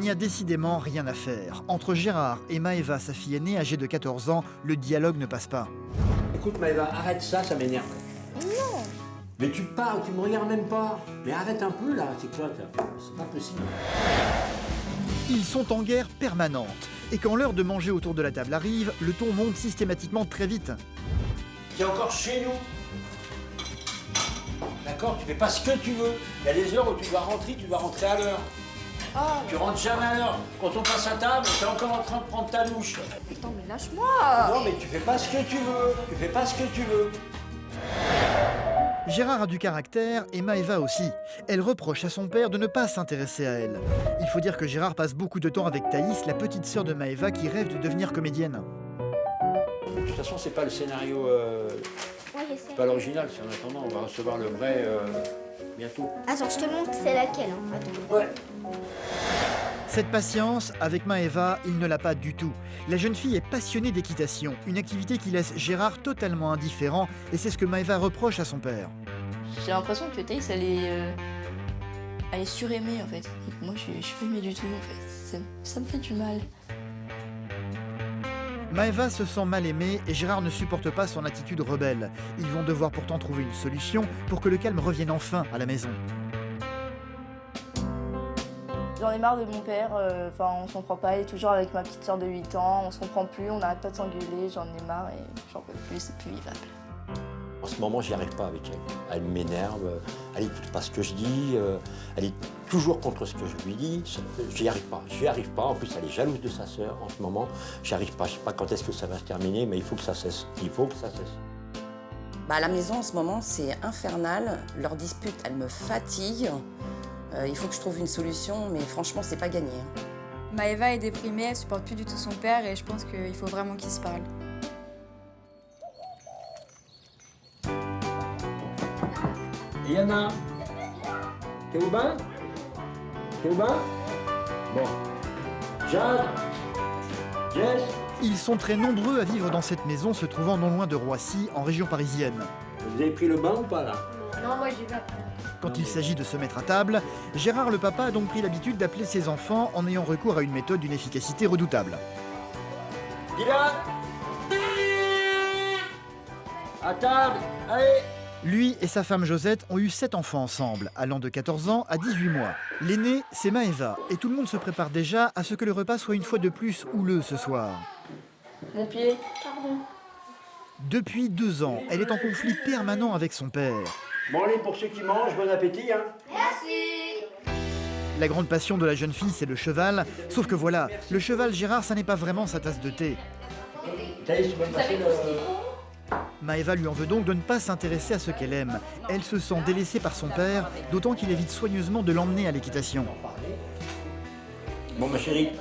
n'y a décidément rien à faire. Entre Gérard et Maëva, sa fille aînée, âgée de 14 ans, le dialogue ne passe pas. Écoute Maëva, arrête ça m'énerve. Non. Mais tu parles, tu me regardes même pas. Mais arrête un peu là, c'est quoi ça? C'est pas possible. Ils sont en guerre permanente. Et quand l'heure de manger autour de la table arrive, le ton monte systématiquement très vite. T'es encore chez nous. D'accord? Tu fais pas ce que tu veux. Il y a des heures où tu dois rentrer à l'heure. Ah, tu rentres jamais à l'heure. Quand on passe à table, t'es encore en train de prendre ta douche. Putain, mais lâche-moi. Non, mais tu fais pas ce que tu veux. Tu fais pas ce que tu veux. Gérard a du caractère et Maëva aussi. Elle reproche à son père de ne pas s'intéresser à elle. Il faut dire que Gérard passe beaucoup de temps avec Thaïs, la petite sœur de Maëva qui rêve de devenir comédienne. De toute façon, c'est pas le scénario, Ouais, je sais. pas l'original. C'est en attendant, on va recevoir le vrai bientôt. Attends, je te montre c'est laquelle. Hein. Attends. Ouais. Cette patience, avec Maëva, il ne l'a pas du tout. La jeune fille est passionnée d'équitation, une activité qui laisse Gérard totalement indifférent, et c'est ce que Maëva reproche à son père. J'ai l'impression que Thaïs, elle est suraimée en fait. Et que moi, je suis pas aimée du tout en fait. Ça me fait du mal. Maëva se sent mal aimée et Gérard ne supporte pas son attitude rebelle. Ils vont devoir pourtant trouver une solution pour que le calme revienne enfin à la maison. J'en ai marre de mon père, on se comprend pas, il est toujours avec ma petite soeur de 8 ans, on se comprend plus, on n'arrête pas de s'engueuler, j'en ai marre et j'en peux plus, c'est plus vivable. En ce moment, j'y arrive pas avec elle. Elle m'énerve, elle écoute pas ce que je dis, elle est toujours contre ce que je lui dis. J'y arrive pas. En plus, elle est jalouse de sa sœur en ce moment. J'y arrive pas. Je sais pas quand est-ce que ça va se terminer, mais il faut que ça cesse. Bah, à la maison, en ce moment, c'est infernal. Leur dispute, elle me fatigue. Il faut que je trouve une solution, mais franchement, c'est pas gagné. Maëva est déprimée, elle supporte plus du tout son père et je pense qu'il faut vraiment qu'ils se parlent. Et Yana, t'es au bain? Bon. Jade, Jess. Ils sont très nombreux à vivre dans cette maison se trouvant non loin de Roissy, en région parisienne. Vous avez pris le bain ou pas là? Non, moi j'y vais. Quand il s'agit de se mettre à table, Gérard le papa a donc pris l'habitude d'appeler ses enfants en ayant recours à une méthode d'une efficacité redoutable. Dylan, à table, allez. Lui et sa femme Josette ont eu 7 enfants ensemble, allant de 14 ans à 18 mois. L'aîné, c'est Maëva, et tout le monde se prépare déjà à ce que le repas soit une fois de plus houleux ce soir. Mon pied. Pardon. Depuis 2 ans, elle est en conflit permanent avec son père. Bon allez, pour ceux qui mangent, bon appétit hein. La grande passion de la jeune fille, c'est le cheval, sauf que voilà, le cheval Gérard, ça n'est pas vraiment sa tasse de thé. Thaïs, tu vas me passer le... Maëva lui en veut donc de ne pas s'intéresser à ce qu'elle aime. Elle se sent délaissée par son père, d'autant qu'il évite soigneusement de l'emmener à l'équitation. Bon ma chérie,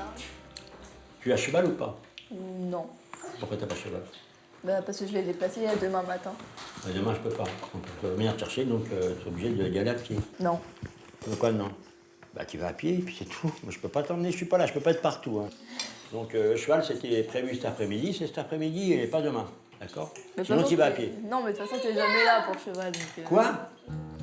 tu as cheval ou pas? Non. Pourquoi t'as pas cheval? Bah, parce que je l'ai déplacé demain matin. Demain je peux pas. On peut venir te chercher donc tu es obligé d'y aller à pied. Non. Pourquoi non? Bah tu vas à pied et puis c'est tout. Moi je peux pas t'emmener, je suis pas là, je peux pas être partout. Hein. Donc le cheval c'était prévu cet après-midi, c'est cet après-midi et pas demain. D'accord? Sinon tu vas à pied. Non, mais de toute façon, t'es jamais là pour le cheval. Quoi?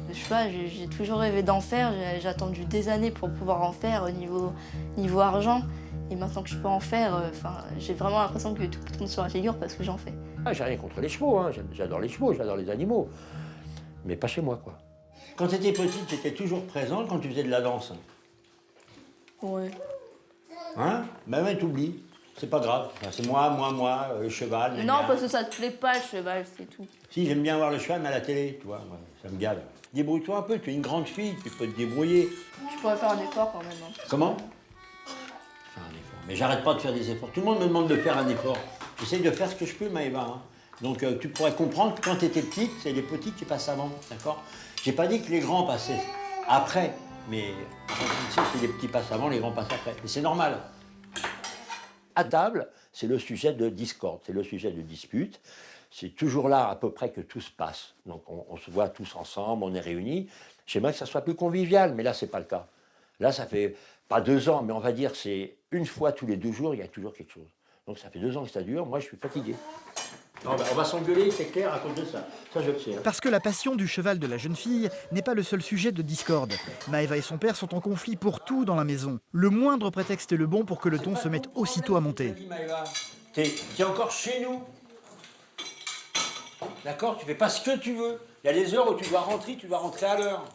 Le cheval, j'ai toujours rêvé d'en faire. J'ai attendu des années pour pouvoir en faire au niveau argent. Et maintenant que je peux en faire, j'ai vraiment l'impression que tout tombe sur la figure parce que j'en fais. Ah, j'ai rien contre les chevaux, hein. J'adore les chevaux, j'adore les animaux. Mais pas chez moi, quoi. Quand tu étais petite, tu étais toujours présente quand tu faisais de la danse. Ouais. Hein? Ben ouais, t'oublies. C'est pas grave. Enfin, c'est moi, le cheval. Non, parce que ça te plaît pas, le cheval, c'est tout. Si, j'aime bien voir le cheval, mais à la télé, tu vois, moi, ça me gave. Débrouille-toi un peu, tu es une grande fille, tu peux te débrouiller. Je pourrais faire un effort quand même. Hein. Comment? Faire un effort. Mais j'arrête pas de faire des efforts. Tout le monde me demande de faire un effort. J'essaye de faire ce que je peux, Maëva. Hein. Donc tu pourrais comprendre que quand tu étais petite, c'est les petits qui passent avant, d'accord? J'ai pas dit que les grands passaient après, mais quand tu sais que les petits passent avant, les grands passent après. Mais c'est normal. À table, c'est le sujet de discorde, c'est le sujet de dispute. C'est toujours là à peu près que tout se passe. Donc on se voit tous ensemble, on est réunis. J'aimerais que ça soit plus convivial, mais là, c'est pas le cas. Là, ça fait pas 2 ans, mais on va dire c'est une fois tous les 2 jours, il y a toujours quelque chose. Donc ça fait 2 ans que ça dure, moi je suis fatigué. Non, on va s'engueuler, c'est clair, à cause de ça. Ça, je le sais. Hein. Parce que la passion du cheval de la jeune fille n'est pas le seul sujet de discorde. Maëva et son père sont en conflit pour tout dans la maison. Le moindre prétexte est le bon pour que le ton se mette aussitôt à monter. T'es encore chez nous. D'accord? Tu fais pas ce que tu veux. Il y a des heures où tu dois rentrer à l'heure.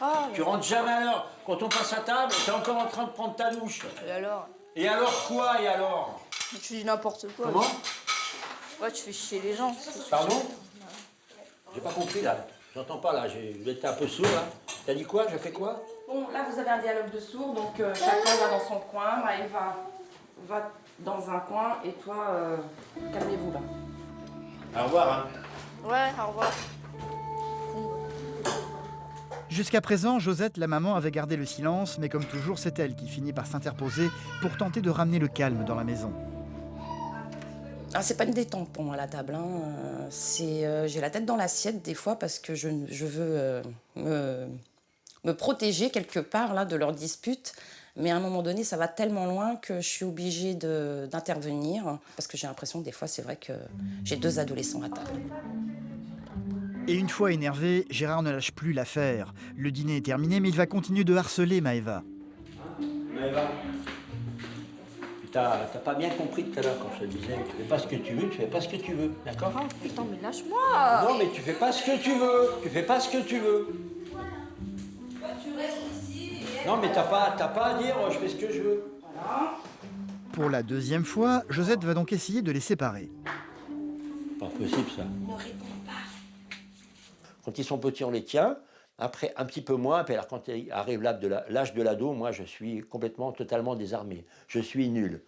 Ah, Tu rentres jamais à l'heure. Quand on passe à table, t'es encore en train de prendre ta douche. et alors? Et alors quoi, et alors? Tu dis n'importe quoi. Comment? Ouais, tu fais chier les gens. Pardon? J'ai pas compris là. J'entends pas là. Vous êtes un peu sourd là. T'as dit quoi? Je fais quoi? Bon, là, vous avez un dialogue de sourds, donc chacun va dans son coin. Maëva va dans un coin et toi, calmez-vous là. Au revoir. Hein. Ouais, au revoir. Jusqu'à présent, Josette, la maman, avait gardé le silence, mais comme toujours, c'est elle qui finit par s'interposer pour tenter de ramener le calme dans la maison. Ah, c'est pas une détente pour moi la table. Hein. J'ai la tête dans l'assiette des fois parce que je veux me protéger quelque part là, de leurs disputes. Mais à un moment donné, ça va tellement loin que je suis obligée d'intervenir. Parce que j'ai l'impression que des fois, c'est vrai que j'ai 2 adolescents à table. Et une fois énervé, Gérard ne lâche plus l'affaire. Le dîner est terminé, mais il va continuer de harceler Maëva. Maëva, t'as pas bien compris tout à l'heure quand je te disais, tu fais pas ce que tu veux, tu fais pas ce que tu veux, d'accord? Oh putain, mais lâche-moi! Non, mais tu fais pas ce que tu veux, tu fais pas ce que tu veux. Non, mais t'as pas à dire je fais ce que je veux. Pour la deuxième fois, Josette va donc essayer de les séparer. Pas possible ça. Ne réponds pas. Quand ils sont petits, on les tient. Après, un petit peu moins. Puis alors, quand arrive l'âge de l'ado, moi, je suis totalement désarmé. Je suis nul.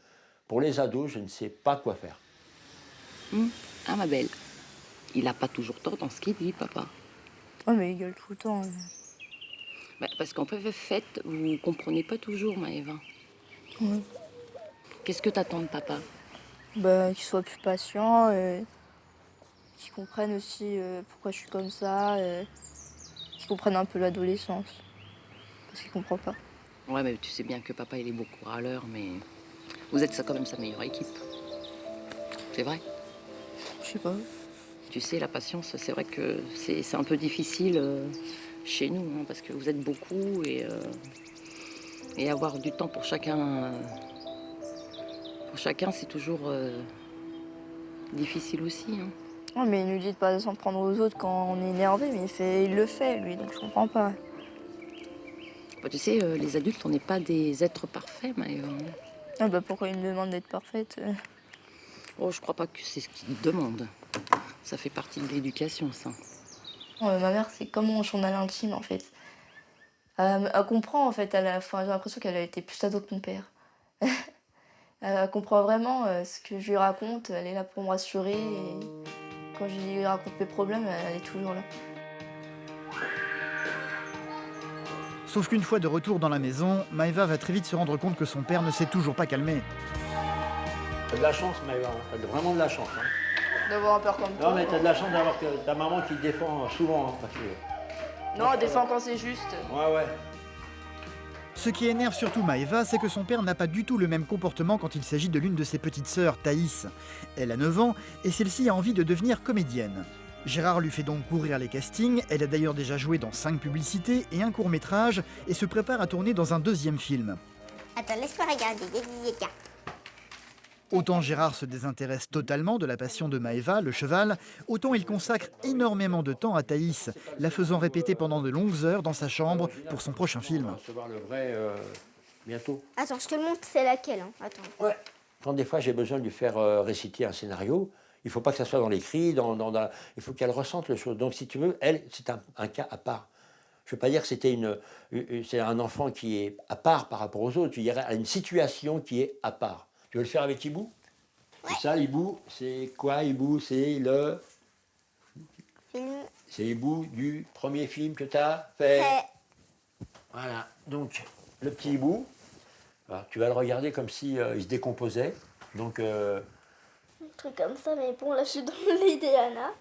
Pour les ados, je ne sais pas quoi faire. Ah, ma belle, il a pas toujours tort dans ce qu'il dit, papa. Oh, mais il gueule tout le temps. Bah, parce qu'en fait, vous comprenez pas toujours, Maëva. Ouais. Qu'est-ce que t'attends de papa? Bah, qu'il soit plus patient, qu'il comprenne aussi pourquoi je suis comme ça, qu'il comprenne un peu l'adolescence. Parce qu'il comprend pas. Ouais, mais tu sais bien que papa, il est beaucoup râleur, mais vous êtes quand même sa meilleure équipe. C'est vrai? Je sais pas. Tu sais, la patience, c'est vrai que c'est un peu difficile chez nous, hein, parce que vous êtes beaucoup et avoir du temps pour chacun, c'est toujours difficile aussi. Hein. Oh, mais il nous dit de pas s'en prendre aux autres quand on est énervé, mais il le fait, lui, donc je comprends pas. Bah, tu sais, les adultes, on n'est pas des êtres parfaits, Maëva. Ah bah pourquoi il me demande d'être parfaite Oh, je crois pas que c'est ce qu'ils demandent. Ça fait partie de l'éducation, ça. Ma mère, c'est comme mon journal intime, en fait. Elle comprend, en fait. J'ai l'impression qu'elle a été plus ado que mon père. Elle comprend vraiment ce que je lui raconte. Elle est là pour me rassurer. Et quand je lui raconte mes problèmes, elle est toujours là. Sauf qu'une fois de retour dans la maison, Maëva va très vite se rendre compte que son père ne s'est toujours pas calmé. T'as de la chance, Maëva. T'as vraiment de la chance. Hein. D'avoir un père comme toi. Non, mais t'as de la chance d'avoir ta maman qui te défend souvent. Hein, parce que... Non, elle défend quand c'est juste. Ouais. Ce qui énerve surtout Maëva, c'est que son père n'a pas du tout le même comportement quand il s'agit de l'une de ses petites sœurs, Thaïs. Elle a 9 ans et celle-ci a envie de devenir comédienne. Gérard lui fait donc courir les castings, elle a d'ailleurs déjà joué dans 5 publicités et un court-métrage et se prépare à tourner dans un 2e film. Attends, laisse-moi regarder. Autant Gérard se désintéresse totalement de la passion de Maëva, le cheval, autant il consacre énormément de temps à Thaïs, la faisant répéter pendant de longues heures dans sa chambre pour son prochain film. On va recevoir le vrai bientôt. Attends, je te le montre, c'est laquelle, hein. Attends. Ouais. Quand des fois j'ai besoin de lui faire réciter un scénario, il ne faut pas que ça soit dans l'écrit, il faut qu'elle ressente le chose. Donc si tu veux, elle, c'est un cas à part. Je ne veux pas dire que c'est un enfant qui est à part par rapport aux autres, je dirais à une situation qui est à part. Tu veux le faire avec Ibou? Ouais. C'est ça, Ibou, c'est quoi Ibou? C'est le... Film. C'est Ibou du premier film que tu as fait. Voilà, donc le petit Ibou, alors, tu vas le regarder comme si il se décomposait. Donc... Un truc comme ça, mais bon, là, je suis dans l'idée, Anna.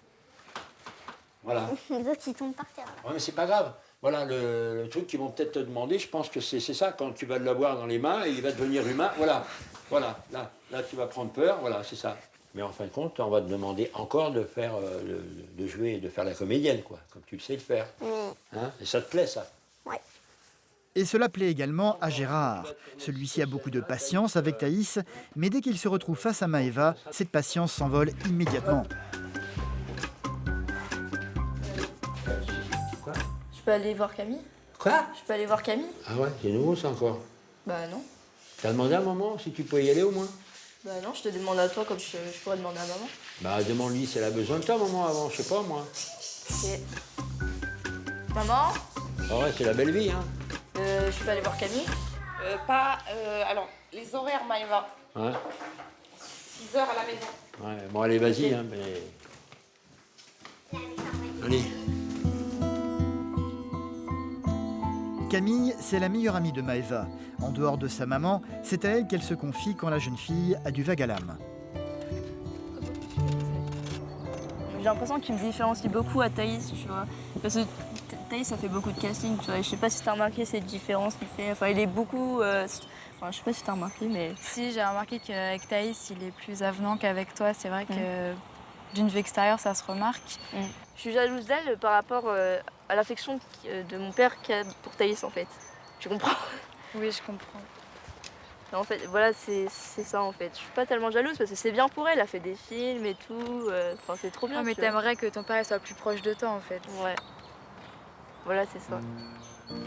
Voilà. Les autres, ils tombent par terre, là. Ouais, mais c'est pas grave. Voilà, le truc qu'ils vont peut-être te demander, je pense que c'est ça, quand tu vas l'avoir dans les mains, et il va devenir humain. Voilà, là, tu vas prendre peur, voilà, c'est ça. Mais en fin de compte, on va te demander encore de faire, de jouer, de faire la comédienne, quoi, comme tu le sais le faire. Hein, et ça te plaît, ça? Et cela plaît également à Gérard. Celui-ci a beaucoup de patience avec Thaïs, mais dès qu'il se retrouve face à Maëva, cette patience s'envole immédiatement. Je peux aller voir Camille? Quoi? Je peux aller voir Camille? Ah ouais, c'est nouveau, ça, encore. Bah non. T'as demandé à maman si tu pouvais y aller, au moins? Bah non, je te demande à toi comme je pourrais demander à maman. Bah, demande-lui si elle a besoin de toi, maman, avant, je sais pas, moi. Et... Maman? Ah ouais, c'est la belle vie, hein. Je peux aller voir Camille? Alors, les horaires, Maëva. Ouais, 6 heures à la maison. ouais. Bon, allez, vas-y, hein, mais... Allez. Camille, c'est la meilleure amie de Maëva. En dehors de sa maman, c'est à elle qu'elle se confie quand la jeune fille a du vague à l'âme. J'ai l'impression qu'il me différencie beaucoup à Thaïs, tu vois. Parce que Thaïs, ça fait beaucoup de casting, tu vois. Et je sais pas si t'as remarqué cette différence qu'il fait. Enfin, il est beaucoup... Enfin, je sais pas si t'as remarqué, mais... Si, j'ai remarqué qu'avec Thaïs, il est plus avenant qu'avec toi. C'est vrai que d'une vue extérieure, ça se remarque. Je suis jalouse d'elle par rapport à l'affection de mon père qu'il a pour Thaïs, en fait. Tu comprends? Oui, je comprends. En fait, voilà, c'est ça, en fait. Je suis pas tellement jalouse parce que c'est bien pour elle. Elle a fait des films et tout. Enfin, c'est trop bien. Non, mais tu vois. t'aimerais que ton père il soit plus proche de toi, en fait. Ouais. Voilà, c'est ça.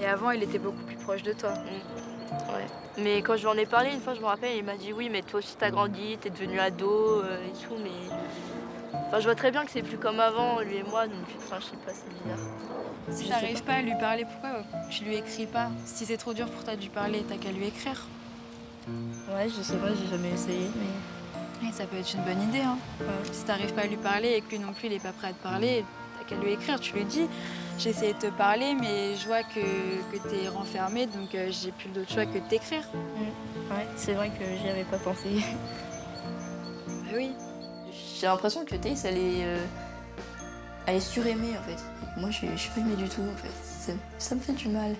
Et avant, il était beaucoup plus proche de toi. Ouais. Mais quand je lui en ai parlé, une fois, je me rappelle, il m'a dit oui, mais toi aussi t'as grandi, t'es devenu ado et tout, mais. Enfin, je vois très bien que c'est plus comme avant, lui et moi, donc enfin, je sais pas, c'est bizarre. Si Je t'arrives sais pas à lui parler, pourquoi tu lui écris pas? Si c'est trop dur pour toi de lui parler, t'as qu'à lui écrire. Ouais, je sais pas, j'ai jamais essayé, mais. Et ça peut être une bonne idée, hein. Si t'arrives pas à lui parler et que lui non plus il est pas prêt à te parler, t'as qu'à lui écrire, tu lui dis. J'ai essayé de te parler, mais je vois que t'es renfermée, donc j'ai plus d'autre choix que de t'écrire. Ouais, c'est vrai que j'y avais pas pensé. Bah oui. J'ai l'impression que Thaïs, elle est suraimée, en fait. Moi, je suis pas aimée du tout, en fait. Ça me fait du mal.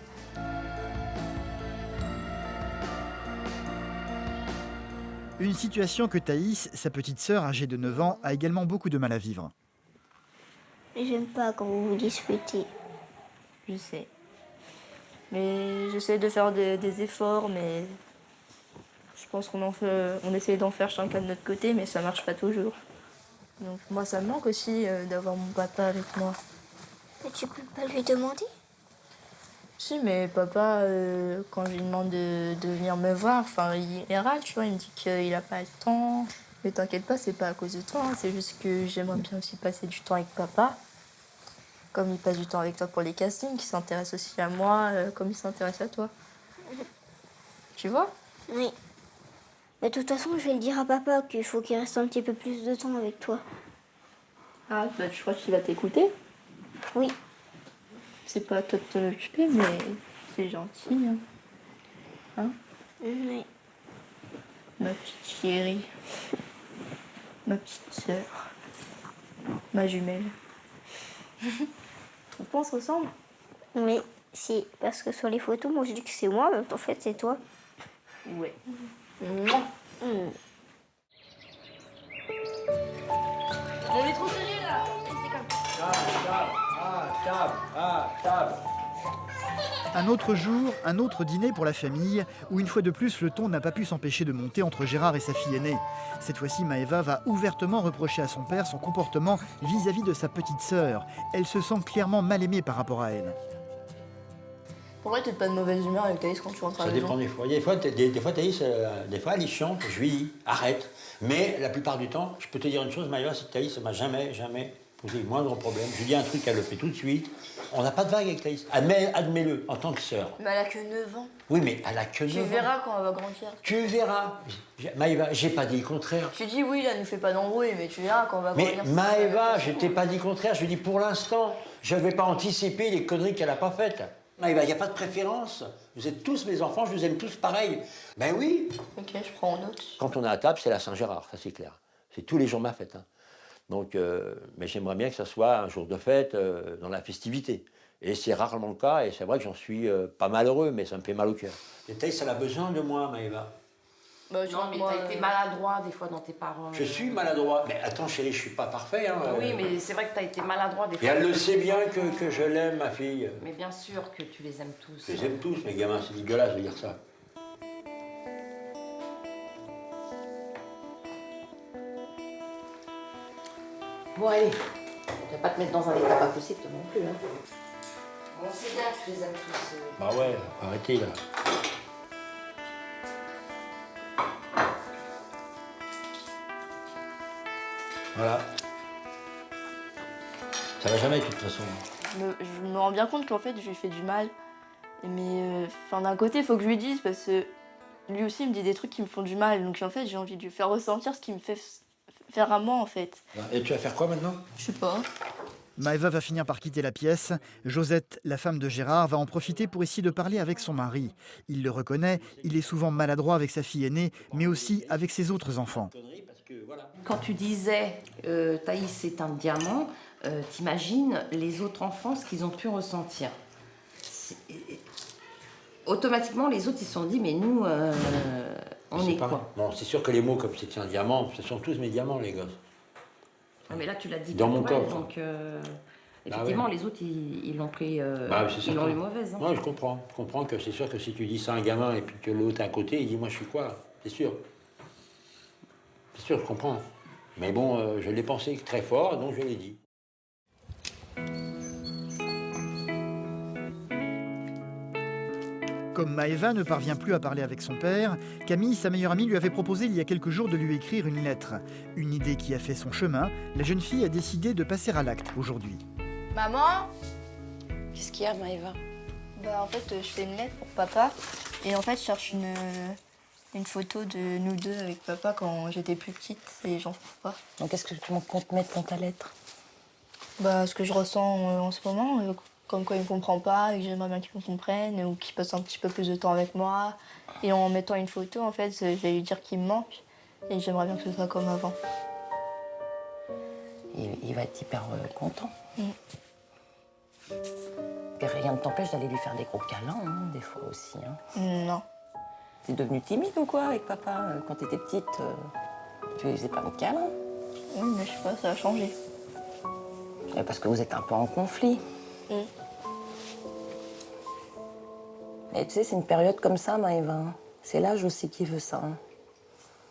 Une situation que Thaïs, sa petite sœur âgée de 9 ans, a également beaucoup de mal à vivre. J'aime pas quand vous vous disputez. Je sais. Mais j'essaie de faire des efforts, mais je pense on essaie d'en faire chacun de notre côté, mais ça marche pas toujours. Donc moi, ça me manque aussi d'avoir mon papa avec moi. Mais tu peux pas lui demander? Si, mais papa, quand je lui demande de venir me voir, enfin, il râle, tu vois, il me dit qu'il a pas le temps. Mais t'inquiète pas, c'est pas à cause de toi, hein, c'est juste que j'aimerais bien aussi passer du temps avec papa. Comme il passe du temps avec toi pour les castings, qui s'intéresse aussi à moi, comme il s'intéresse à toi. Tu vois? Oui. Mais de toute façon, je vais le dire à papa qu'il faut qu'il reste un petit peu plus de temps avec toi. Ah, bah, tu crois qu'il va t'écouter? Oui. C'est pas à toi de t'en occuper, mais c'est gentil. Hein? Oui. Ma petite chérie. Ma petite sœur. Ma jumelle. On se ressemble? Mais si, parce que sur les photos, moi je dis que c'est moi, mais en fait c'est toi. Ouais. On est trop serrés là. Un autre jour, un autre dîner pour la famille, où une fois de plus le ton n'a pas pu s'empêcher de monter entre Gérard et sa fille aînée. Cette fois-ci, Maëva va ouvertement reprocher à son père son comportement vis-à-vis de sa petite sœur. Elle se sent clairement mal aimée par rapport à elle. Pourquoi t'es pas de mauvaise humeur avec Thaïs quand tu rentres à Ça la dépend maison? des fois. Des fois, Thaïs, des fois, elle est chiante, je lui dis, arrête. Mais la plupart du temps, je peux te dire une chose, Maëva, c'est que Thaïs, ça m'a jamais posé le moindre problème. Je lui dis un truc, elle le fait tout de suite. On n'a pas de vague avec Thaïs. Admets-le, en tant que sœur. Mais elle a que 9 ans. Oui, mais elle a que 9 ans. Tu verras quand elle va grandir. Tu verras. Maëva, j'ai pas dit le contraire. Tu dis oui, là, nous fait pas d'embrouille, mais tu verras quand on va Mais grandir. Maëva, je t'ai pas dit le contraire. Je lui dis pour l'instant, je ne vais pas anticiper les conneries qu'elle n'a pas faites. Maëva, il n'y a pas de préférence. Vous êtes tous mes enfants, je vous aime tous pareil. Ben oui. Ok, je prends en note. Quand on est à table, c'est la Saint-Gérard, ça c'est clair. C'est tous les jours ma fête. Hein. Donc, mais j'aimerais bien que ça soit un jour de fête dans la festivité. Et c'est rarement le cas, et c'est vrai que j'en suis pas malheureux, mais ça me fait mal au cœur. Et Thaïs, elle a besoin de moi, Maëva. Bah, Non, mais t'as été maladroit des fois dans tes paroles. Je suis maladroit. Mais attends, chérie, je suis pas parfait. Hein. Oui, mais c'est vrai que t'as été maladroit des fois. Et elle le sait bien que je l'aime, ma fille. Mais bien sûr que tu les aimes tous. Je les aime tous, mes gamins. C'est dégueulasse de dire ça. Bon, allez. Tu vas pas te mettre dans un état pas possible, toi non plus. Hein. Bon, c'est bien que tu les aimes tous. Bah ouais, arrêtez là. Voilà. Ça va jamais de toute façon. Je me rends bien compte qu'en fait, je lui fais du mal. Mais d'un côté, il faut que je lui dise parce que lui aussi il me dit des trucs qui me font du mal. Donc en fait, j'ai envie de lui faire ressentir ce qu'il me fait faire à moi en fait. Et tu vas faire quoi maintenant? Je sais pas. Maëva va finir par quitter la pièce. Josette, la femme de Gérard, va en profiter pour essayer de parler avec son mari. Il le reconnaît, il est souvent maladroit avec sa fille aînée, mais aussi avec ses autres enfants. Quand tu disais Thaïs c'est un diamant, t'imagines les autres enfants ce qu'ils ont pu ressentir. Automatiquement, les autres ils se sont dit mais nous, on est quoi? Non, c'est sûr que les mots comme c'était un diamant, ce sont tous mes diamants, les gosses. Ah, mais là tu l'as dit dans mon pour elle, coffre. donc effectivement les autres ils l'ont pris, ils l'ont eu mauvaise. Hein. Non, je comprends que c'est sûr que si tu dis ça à un gamin et puis que l'autre à côté, il dit moi je suis quoi? C'est sûr. C'est sûr, je comprends. Mais bon, je l'ai pensé très fort, donc je l'ai dit. Comme Maëva ne parvient plus à parler avec son père, Camille, sa meilleure amie, lui avait proposé il y a quelques jours de lui écrire une lettre. Une idée qui a fait son chemin, la jeune fille a décidé de passer à l'acte aujourd'hui. Maman? Qu'est-ce qu'il y a Maëva? Bah en fait, je fais une lettre pour papa. Et en fait, je cherche une photo de nous deux avec papa quand j'étais plus petite et j'en trouve pas. Donc qu'est-ce que tu comptes mettre dans ta lettre? Bah ce que je ressens en ce moment, comme quoi il me comprend pas et que j'aimerais bien qu'il me comprenne ou qu'il passe un petit peu plus de temps avec moi. Et en mettant une photo, en fait, je vais lui dire qu'il me manque et j'aimerais bien que ce soit comme avant. Il va être hyper content. Mm. Et rien ne t'empêche d'aller lui faire des gros câlins, hein, des fois aussi. Hein. Non. T'es devenue timide ou quoi avec papa? Quand t'étais petite, tu lui faisais pas de câlins? Oui, mais je sais pas, ça a changé. Parce que vous êtes un peu en conflit. Mm. Et tu sais, c'est une période comme ça, Maëva. Hein. C'est l'âge aussi qui veut ça. Hein.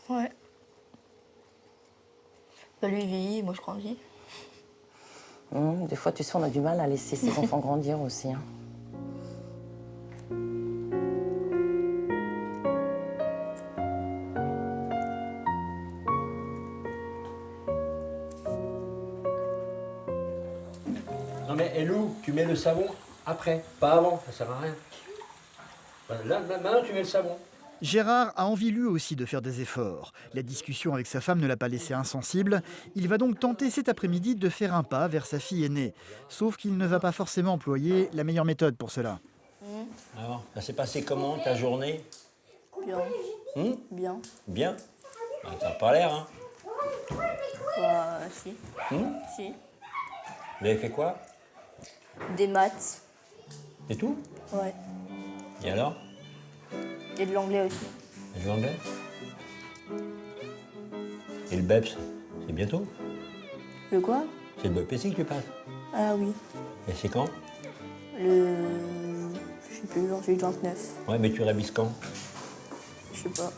Ouais. Bah, lui, il vieillit, moi je grandis. Des fois, tu sais, on a du mal à laisser ses enfants grandir aussi. Hein. Non mais Elou, tu mets le savon après, pas avant, ça sert à rien. Là, maintenant tu mets le savon. Gérard a envie lui aussi de faire des efforts. La discussion avec sa femme ne l'a pas laissé insensible. Il va donc tenter cet après-midi de faire un pas vers sa fille aînée. Sauf qu'il ne va pas forcément employer la meilleure méthode pour cela. Alors, ça s'est passé comment ta journée? Bien. Bien. Bien. Bah, t'as pas l'air, hein? Bah, si. Si. Vous avez fait quoi? Des maths. Et tout? Ouais. Et alors? Et de l'anglais aussi. Et de l'anglais? Et le BEPS, c'est bientôt? Le quoi? C'est le BEPC que tu passes? Ah oui. Et c'est quand? Je sais plus, genre j'ai eu le 29. Ouais, mais tu révises quand? Je sais pas.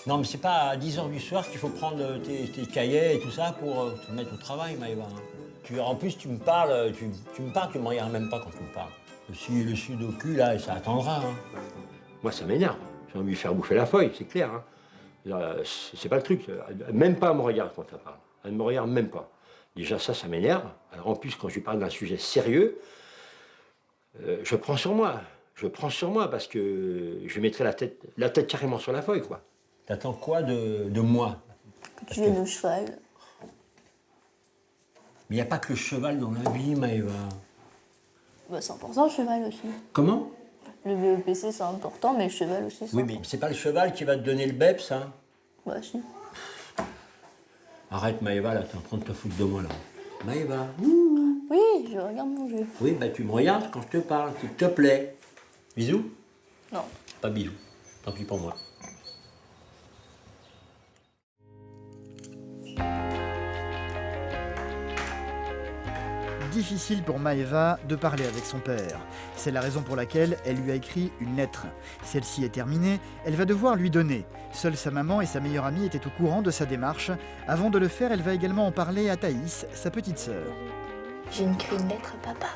Non, mais c'est pas à 10h du soir qu'il faut prendre tes cahiers et tout ça pour te mettre au travail, Maëva. En plus, tu me parles, tu me regardes même pas quand tu me parles. Le sudoku, là, ça attendra. Hein. Moi, ça m'énerve. J'ai envie de lui faire bouffer la feuille, c'est clair. Hein. C'est pas le truc. Même pas elle me regarde quand elle parle. Elle ne me regarde même pas. Déjà, ça m'énerve. Alors en plus, quand je lui parle d'un sujet sérieux, je prends sur moi. Je prends sur moi parce que je mettrai la tête carrément sur la feuille, quoi. T'attends quoi de moi? Que tu viennes au cheval. Mais il n'y a pas que le cheval dans la vie, Maëva. Bah, c'est important le cheval aussi. Comment? Le BEPC c'est important, mais le cheval aussi c'est Oui, mais c'est pas le cheval qui va te donner le BEPS, hein? Bah si. Arrête, Maëva, là, t'es en train de te foutre de moi, là. Maëva. Oui, je regarde mon jeu. Oui, bah tu me regardes quand je te parle, s'il te plaît. Bisous? Non. Pas bisous. Tant pis pour moi. difficile pour Maëva de parler avec son père. C'est la raison pour laquelle elle lui a écrit une lettre. Celle-ci est terminée, elle va devoir lui donner. Seule sa maman et sa meilleure amie étaient au courant de sa démarche. Avant de le faire, elle va également en parler à Thaïs, sa petite sœur. J'ai écrit une lettre à papa.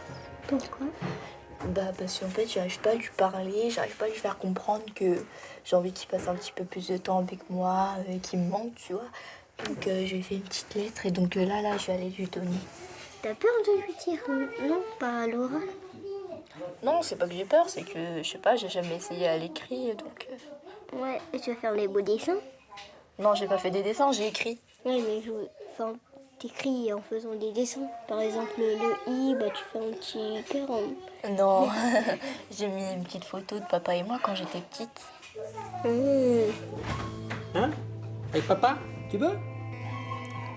Pourquoi? Parce qu'en fait, j'arrive pas à lui parler, j'arrive pas à lui faire comprendre que j'ai envie qu'il passe un petit peu plus de temps avec moi, qu'il me manque, tu vois. Donc, je lui ai fait une petite lettre et donc là, je vais aller lui donner. T'as peur de lui dire non, pas à l'oral? Non, c'est pas que j'ai peur, c'est que, je sais pas, j'ai jamais essayé à l'écrit, donc... Ouais, et tu vas faire les beaux dessins? Non, j'ai pas fait des dessins, j'ai écrit. Oui, mais enfin, t'écris en faisant des dessins. Par exemple, le I, bah, tu fais un petit cœur. Non, j'ai mis une petite photo de papa et moi quand j'étais petite. Hein? Avec papa? Tu veux?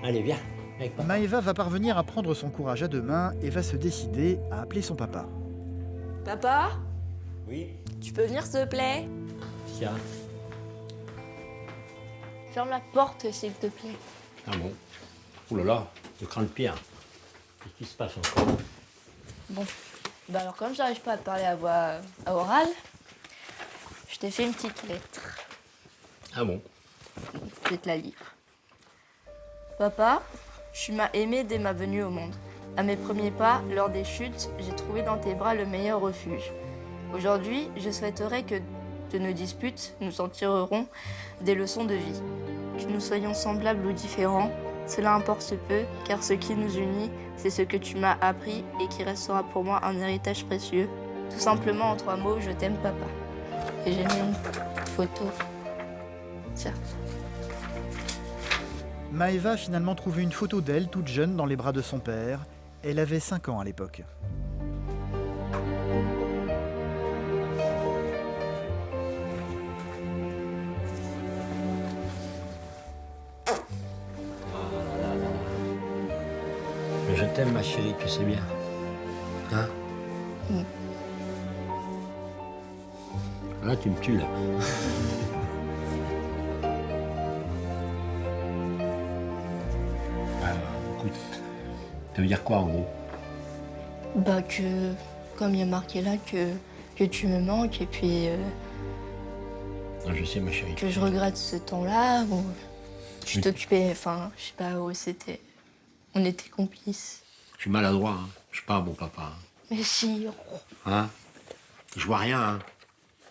Allez, viens. Avec papa. Maëva va parvenir à prendre son courage à deux mains et va se décider à appeler son papa. Papa, Oui? tu peux venir s'il te plaît? Tiens. Ferme la porte s'il te plaît. Ah bon? Ouh là là, je crains le pire. Qu'est-ce qui se passe encore? Bon, bah alors comme j'arrive pas à te parler à voix orale, je t'ai fait une petite lettre. Ah bon? Je vais te la lire. Papa, tu m'as aimé dès ma venue au monde. À mes premiers pas, lors des chutes, j'ai trouvé dans tes bras le meilleur refuge. Aujourd'hui, je souhaiterais que de nos disputes, nous en tirerons des leçons de vie. Que nous soyons semblables ou différents, cela importe peu, car ce qui nous unit, c'est ce que tu m'as appris et qui restera pour moi un héritage précieux. Tout simplement en 3 mots, je t'aime papa. Et j'ai mis une photo. Tiens. Maëva a finalement trouvé une photo d'elle toute jeune dans les bras de son père. Elle avait 5 ans à l'époque. Mais je t'aime, ma chérie, tu sais bien. Hein? Là, tu me tues, là. Alors, écoute, ça veut dire quoi, en gros? Bah que, comme il y a marqué là, que tu me manques et puis Ah, je sais, ma chérie. que je regrette ce temps-là où je t'occupais, enfin, je sais pas où c'était. On était complices. Je suis maladroit, hein. Je suis pas un bon papa. Hein? Mais si, Hein? Je vois rien, hein.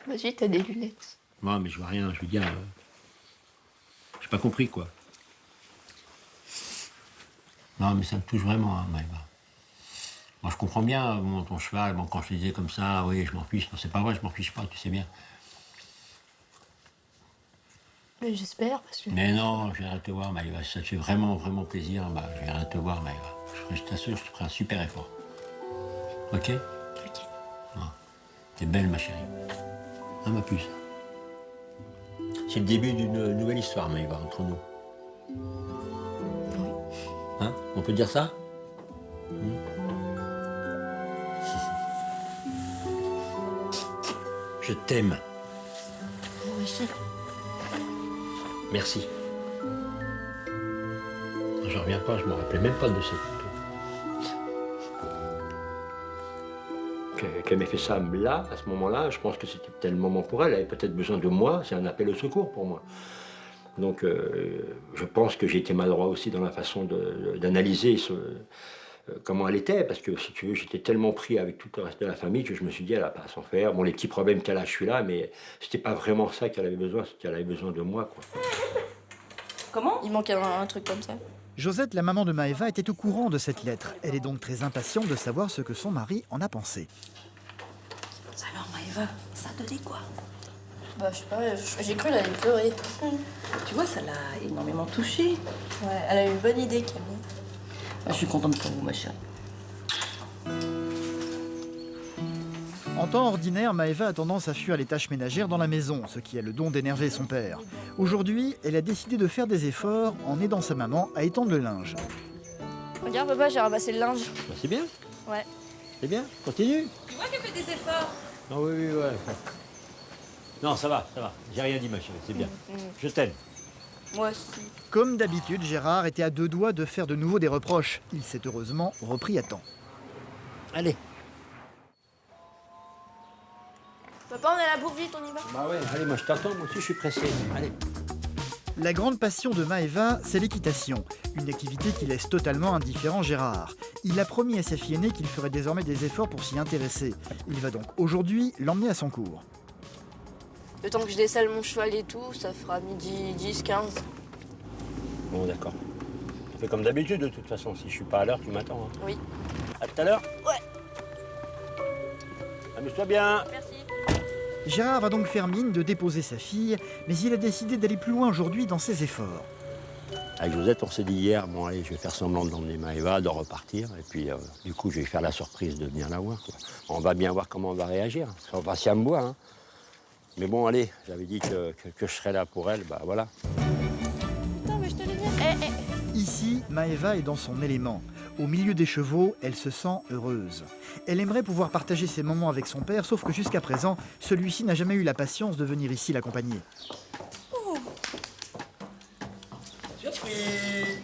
vas-y, t'as des lunettes. Non, mais je vois rien, je veux dire... J'ai pas compris, quoi. Non, mais ça me touche vraiment, hein, Maëva. Moi, je comprends bien, bon, ton cheval, bon, quand je te disais comme ça, oui, je m'en fiche. Non, c'est pas vrai, je m'en fiche pas, tu sais bien. Mais j'espère, parce que... Mais non, je viendrai te voir, Maëva. Si ça te fait vraiment, vraiment plaisir, bah, je viendrai te voir, Maëva. Je t'assure, je te ferai un super effort. Ok? Ok. T'es belle, ma chérie. Hein, ma puce? C'est le début d'une nouvelle histoire, Maëva, entre nous. Oui. Hein? On peut dire ça? Je t'aime. Moi aussi. Merci. Je reviens pas, je me rappelais même pas de cette photo. Qu'elle m'ait fait ça là, à ce moment-là, je pense que c'était peut-être le moment pour elle. Elle avait peut-être besoin de moi, c'est un appel au secours pour moi. Donc je pense que j'ai été maladroit aussi dans la façon d'analyser comment elle était, parce que si tu veux, j'étais tellement pris avec tout le reste de la famille que je me suis dit, elle n'a pas à s'en faire. Bon, les petits problèmes qu'elle a, je suis là, mais c'était pas vraiment ça qu'elle avait besoin, c'était qu'elle avait besoin de moi, quoi. Comment? Il manque un truc comme ça. Josette, la maman de Maëva, était au courant de cette lettre. Elle est donc très impatiente de savoir ce que son mari en a pensé. Alors, Maëva, ça te dit quoi? Bah, je sais pas, j'ai cru qu'elle allait pleurer. Tu vois, ça l'a énormément touchée. Ouais, elle a eu une bonne idée, Camille. Ah, je suis contente pour vous, ma chérie. En temps ordinaire, Maëva a tendance à fuir les tâches ménagères dans la maison, ce qui a le don d'énerver son père. Aujourd'hui, elle a décidé de faire des efforts en aidant sa maman à étendre le linge. Regarde, papa, j'ai ramassé le linge. Bah, c'est bien, Ouais. c'est bien, continue. Tu vois qu'elle fait des efforts? Ah oui, oui, ouais. Non, ça va, j'ai rien dit, ma chérie, c'est bien. Je t'aime. Moi aussi. Comme d'habitude, Gérard était à 2 doigts de faire de nouveau des reproches. Il s'est heureusement repris à temps. Allez. Papa, on est à la bourre, vite, on y va. Bah ouais, allez, moi je t'attends, moi aussi je suis pressé. Allez. La grande passion de Maëva, c'est l'équitation, une activité qui laisse totalement indifférent Gérard. Il a promis à sa fille aînée qu'il ferait désormais des efforts pour s'y intéresser. Il va donc aujourd'hui l'emmener à son cours. Le temps que je desselle mon cheval et tout, ça fera midi 10, 15. Bon, d'accord. On fait comme d'habitude de toute façon. Si je suis pas à l'heure, tu m'attends. Hein. Oui. À tout à l'heure. Ouais. Amuse-toi bien. Merci. Gérard va donc faire mine de déposer sa fille, mais il a décidé d'aller plus loin aujourd'hui dans ses efforts. Avec Josette, on s'est dit hier, bon allez, je vais faire semblant de l'emmener Maëva, de repartir. Et puis, du coup, je vais faire la surprise de venir la voir. Quoi. On va bien voir comment on va réagir. On va pas si elle me voit. Hein. Mais bon, allez, j'avais dit que je serais là pour elle, bah voilà. Attends, mais je te l'ai dit. Ici, Maëva est dans son élément. Au milieu des chevaux, elle se sent heureuse. Elle aimerait pouvoir partager ses moments avec son père, sauf que jusqu'à présent, celui-ci n'a jamais eu la patience de venir ici l'accompagner.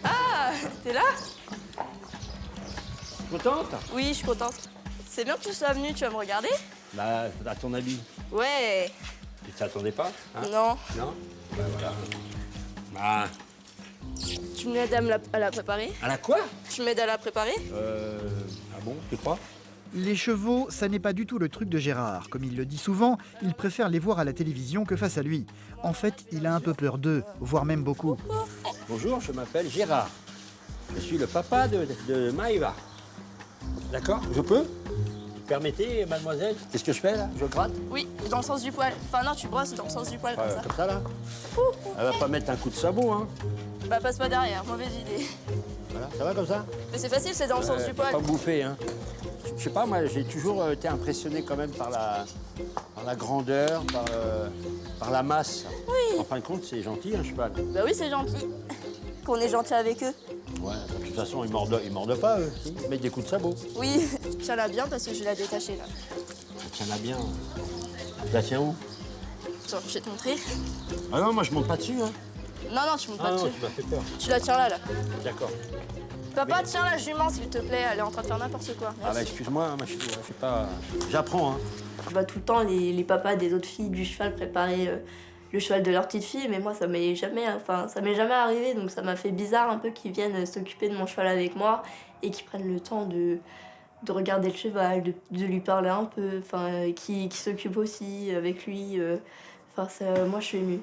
Ah, t'es là? Contente? Oui, je suis contente. C'est bien que tu sois venu, tu vas me regarder? Bah, à ton avis, Ouais. tu t'attendais pas hein? Non. Non? Bah voilà. Bah, Tu m'aides à la préparer? à la quoi? Tu m'aides à la préparer? Ah bon, tu crois? Les chevaux, ça n'est pas du tout le truc de Gérard. Comme il le dit souvent, il préfère les voir à la télévision que face à lui. En fait, il a un peu peur d'eux, voire même beaucoup. Bonjour, je m'appelle Gérard. Je suis le papa de Maëva. D'accord? Je peux? Vous permettez, mademoiselle? Qu'est-ce que je fais là? Je gratte? Oui, dans le sens du poil. Enfin non, tu brosses dans le sens du poil comme ça. Comme ça là? Elle va pas mettre un coup de sabot, hein? Bah passe pas derrière, mauvaise idée. Voilà, ça va comme ça? Mais c'est facile, c'est dans le sens du poil. Pas bouffer, hein? Je sais pas, moi j'ai toujours été impressionné quand même par la grandeur, par la masse. Oui. En fin de compte, c'est gentil un cheval. Bah oui, c'est gentil. Qu'on est gentil avec eux. Ouais, de toute façon, ils mordent pas, eux. Ils mettent des coups de sabot. Oui, tiens-la bien parce que je vais la détacher là. Tiens-la bien. Tu la tiens où? Attends, je vais te montrer. Ah non, moi je monte pas dessus, hein. Non, non, tu montes pas Ah non, dessus. tu m'as fait peur. Tu la tiens là. D'accord. Papa, tiens la jument s'il te plaît, elle est en train de faire n'importe quoi. Ah bah excuse-moi, moi je suis pas... J'apprends, hein. Je vois tout le temps les papas des autres filles du cheval préparer le cheval de leur petite fille, mais moi ça m'est jamais arrivé, donc ça m'a fait bizarre un peu qu'ils viennent s'occuper de mon cheval avec moi et qu'ils prennent le temps de regarder le cheval, de lui parler un peu, enfin qui s'occupe aussi avec lui. Moi je suis émue.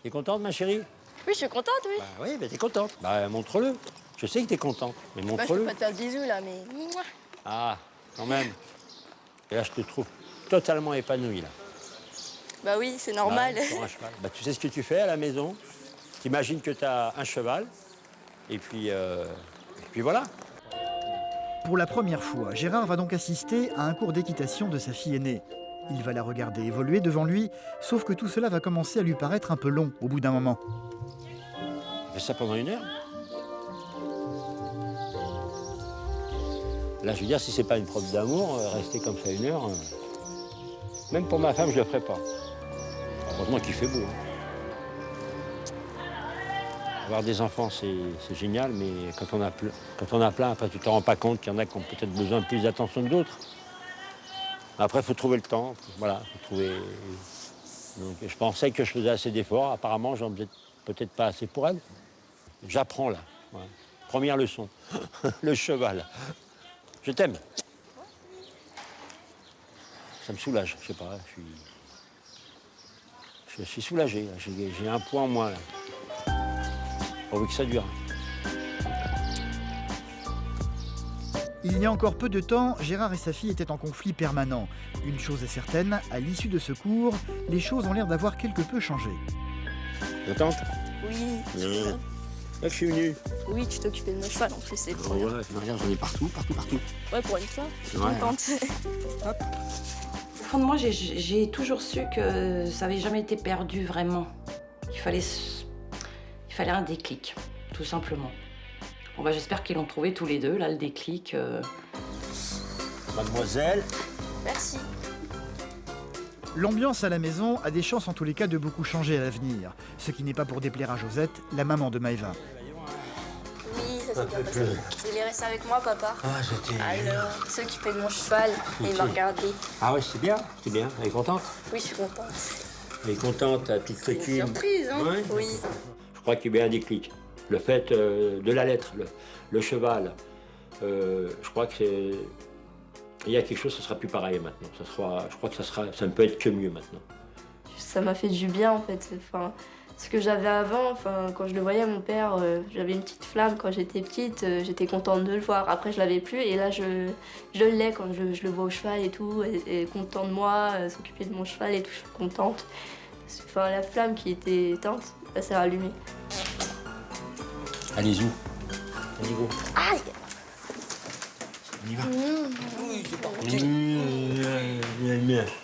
T'es contente, ma chérie? Oui, je suis contente, oui. Bah oui, bah t'es contente. Bah montre-le. Je sais que t'es contente, mais Bah, je montre-le. peux pas te faire de bisous là, mais. Mouah. Ah, quand même. Et là, je te trouve totalement épanoui, là. Bah oui, c'est normal. Bah, pour un cheval. Bah, tu sais ce que tu fais à la maison. T'imagines que t'as un cheval, et puis voilà. Pour la première fois, Gérard va donc assister à un cours d'équitation de sa fille aînée. Il va la regarder évoluer devant lui, sauf que tout cela va commencer à lui paraître un peu long au bout d'un moment. On fait ça pendant 1 heure. Là, je veux dire, si c'est pas une preuve d'amour, rester comme ça 1 heure, même pour ma femme, je le ferai pas. Heureusement qu'il fait beau. Hein. Avoir des enfants, c'est génial, mais quand on a plein, après, tu t'en rends pas compte qu'il y en a qui ont peut-être besoin de plus d'attention que d'autres. Après, il faut trouver le temps. Voilà, faut trouver. Donc, je pensais que je faisais assez d'efforts. Apparemment, j'en faisais peut-être pas assez pour elle. J'apprends là. Voilà. Première leçon, le cheval. Je t'aime. Ça me soulage, je sais pas. Je suis soulagé. J'ai un poids en moins là. Pourvu que ça dure. Il y a encore peu de temps, Gérard et sa fille étaient en conflit permanent. Une chose est certaine, à l'issue de ce cours, les choses ont l'air d'avoir quelque peu changé. Contente? Oui. Là, je suis venu. Oui, tu t'occupais de mon cheval en plus, c'est trop bien. Voilà, regarde, j'en ai partout. Ouais, pour une fois, je suis Ouais. contente. Au fond de moi, j'ai toujours su que ça n'avait jamais été perdu vraiment. Il fallait un déclic, tout simplement. Bon, bah, j'espère qu'ils l'ont trouvé tous les deux, là, le déclic. Mademoiselle. Merci. L'ambiance à la maison a des chances en tous les cas de beaucoup changer à l'avenir. Ce qui n'est pas pour déplaire à Josette, la maman de Maëva. Oui, ça s'est bien passé. Il est resté avec moi, papa. Ah, j'étais... Alors, il s'est occupé de mon cheval et il m'a regardé. Ah oui, c'est bien, c'est bien. Elle est contente? Oui, je suis contente. Elle est contente, ta petite C'est une coquine. surprise, hein? Ouais. Oui. Je crois qu'il y a eu un déclic. Le fait de la lettre, le cheval, je crois que c'est... Il y a quelque chose, ce sera plus pareil maintenant. Je crois que ça ne peut être que mieux maintenant. Ça m'a fait du bien, en fait. Enfin, ce que j'avais avant, enfin, quand je le voyais, mon père, j'avais une petite flamme quand j'étais petite, j'étais contente de le voir. Après, je l'avais plus et là, je l'ai quand je le vois au cheval et tout, et content de moi, s'occuper de mon cheval et tout, je suis contente. Enfin, la flamme qui était éteinte, elle s'est rallumée. Allez, où? Allez, go. Aïe! On y va. Oui, c'est pas Mmh,